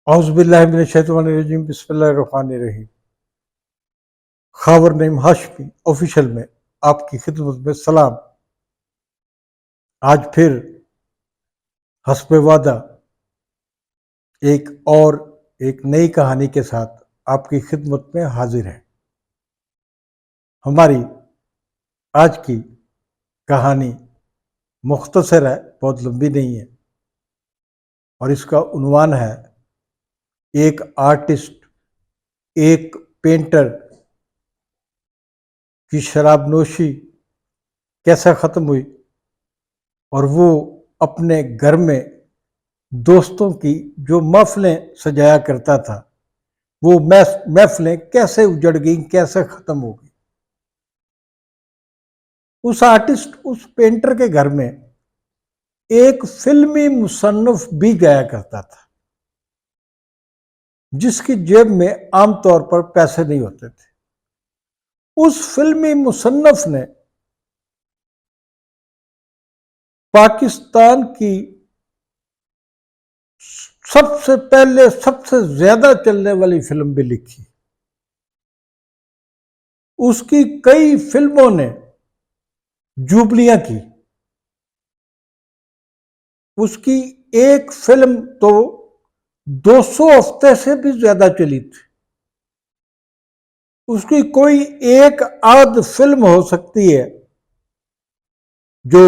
औज़ुबिल्लाहिमिनश्शैतानिर्रजीम बिस्मिल्लाहिर्रहमानिर्रहीम। खबर name Hashmi official में आपकी खिदमत में सलाम। आज फिर हस्बे वादा एक नई कहानी के साथ आपकी खिदमत में हाजिर है। हमारी आज की कहानी मुख्तसर है, बहुत लंबी नहीं है, और इसका उन्वान है एक आर्टिस्ट, एक पेंटर की शराबनोशी कैसे ख़त्म हुई और वो अपने घर में दोस्तों की जो महफ़िलें सजाया करता था, वो महफ़िलें कैसे उजड़ गई, कैसे ख़त्म हो गई। उस आर्टिस्ट, उस पेंटर के घर में एक फिल्मी मुसन्निफ भी गया करता था, जिसकी जेब में आमतौर पर पैसे नहीं होते थे। उस फिल्मी मुसन्निफ ने पाकिस्तान की सबसे पहले सबसे ज्यादा चलने वाली फिल्म भी लिखी। उसकी कई फिल्मों ने जुबलियां की। उसकी एक फिल्म तो 200 हफ्ते से भी ज्यादा चली थी। उसकी कोई एक आध फिल्म हो सकती है जो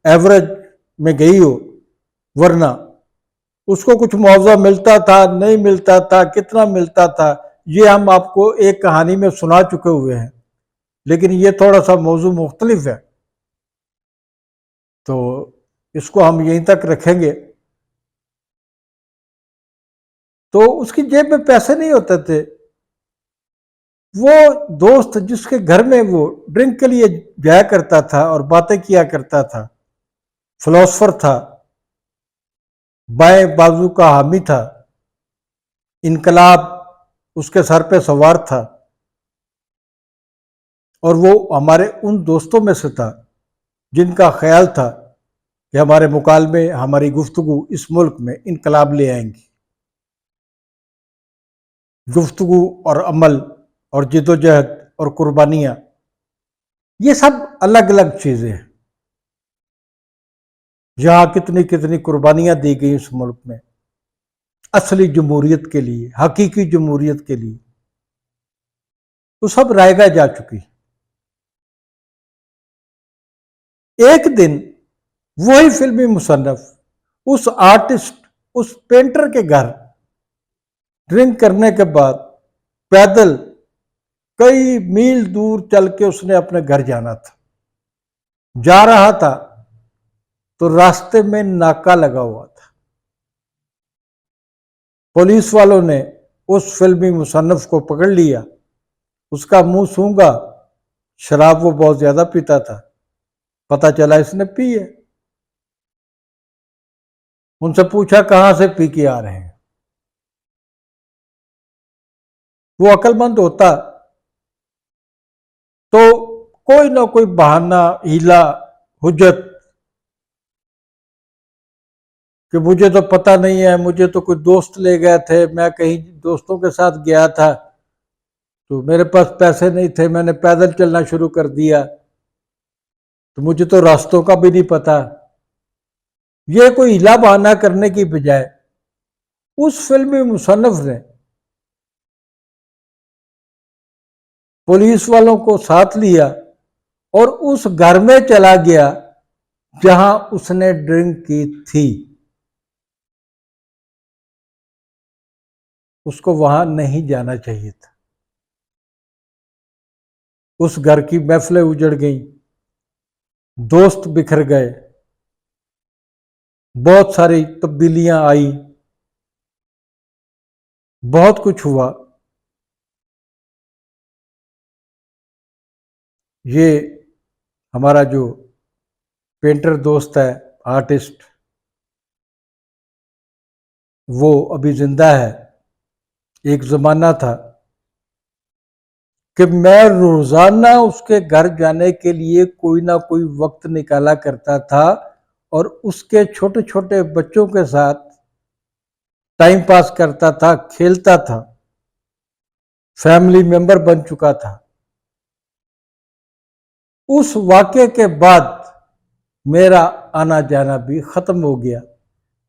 एवरेज में गई हो, वरना उसको कुछ मुआवजा मिलता था, नहीं मिलता था, कितना मिलता था, ये हम आपको एक कहानी में सुना चुके हुए हैं, लेकिन ये थोड़ा सा मौजू मुख्तलिफ है, तो इसको हम यहीं तक रखेंगे। तो उसकी जेब में पैसे नहीं होते थे। वो दोस्त जिसके घर में वो ड्रिंक के लिए जाया करता था और बातें किया करता था, फिलोसफर था, बाएं बाजू का हामी था, इनकलाब उसके सर पे सवार था, और वो हमारे उन दोस्तों में से था जिनका ख्याल था कि हमारे मुकालमे, हमारी गुफ्तगू इस मुल्क में इनकलाब ले आएंगी। गुफ्तगू और अमल और जिदोजहद और कुर्बानियां, ये सब अलग अलग चीजें हैं। यहां कितनी कितनी कुर्बानियां दी गई इस मुल्क में असली जमहूरियत के लिए, हकीकी जमहूरियत के लिए, तो सब रायगा जा चुकी। एक दिन वही फिल्मी मुसन्निफ उस आर्टिस्ट, उस पेंटर के घर ड्रिंक करने के बाद पैदल कई मील दूर चल के उसने अपने घर जाना था। जा रहा था तो रास्ते में नाका लगा हुआ था। पुलिस वालों ने उस फिल्मी मुसन्निफ को पकड़ लिया। उसका मुंह सूंघा, शराब वो बहुत ज्यादा पीता था, पता चला इसने पी है। उनसे पूछा कहां से पी के आ रहे हैं। वो अक्लमंद होता तो कोई ना कोई बहाना, हीला, हुज्जत कि मुझे तो पता नहीं है, मुझे तो कोई दोस्त ले गए थे, मैं कहीं दोस्तों के साथ गया था, तो मेरे पास पैसे नहीं थे, मैंने पैदल चलना शुरू कर दिया, तो मुझे तो रास्तों का भी नहीं पता। ये कोई हिला बहाना करने की बजाय उस फिल्मी मुसन्निफ ने पुलिस वालों को साथ लिया और उस घर में चला गया जहां उसने ड्रिंक की थी। उसको वहां नहीं जाना चाहिए था। उस घर की महफिलें उजड़ गई, दोस्त बिखर गए, बहुत सारी तब्दीलियां आई, बहुत कुछ हुआ। ये हमारा जो पेंटर दोस्त है, आर्टिस्ट, वो अभी जिंदा है। एक जमाना था कि मैं रोजाना उसके घर जाने के लिए कोई ना कोई वक्त निकाला करता था और उसके छोटे छोटे बच्चों के साथ टाइम पास करता था, खेलता था, फैमिली मेंबर बन चुका था। उस वाक़ये के बाद मेरा आना जाना भी खत्म हो गया।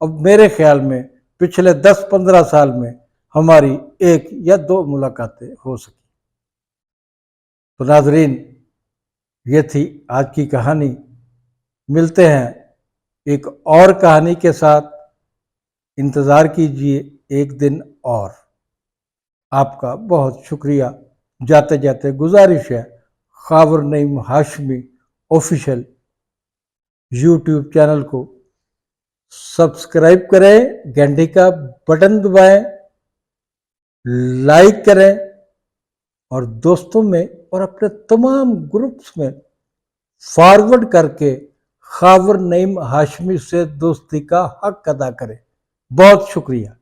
अब मेरे ख्याल में पिछले 10-15 साल में हमारी 1 या 2 मुलाकातें हो सकी। तो नाज़रीन, ये थी आज की कहानी। मिलते हैं एक और कहानी के साथ। इंतज़ार कीजिए एक दिन और। आपका बहुत शुक्रिया। जाते जाते गुजारिश है, Khawar Naeem Hashmi official YouTube channel को सब्सक्राइब करें, घंटी का बटन दबाएं, लाइक करें और दोस्तों में और अपने तमाम ग्रुप्स में फॉरवर्ड करके ख़ावर नईम हाशमी से दोस्ती का हक अदा करें। बहुत शुक्रिया।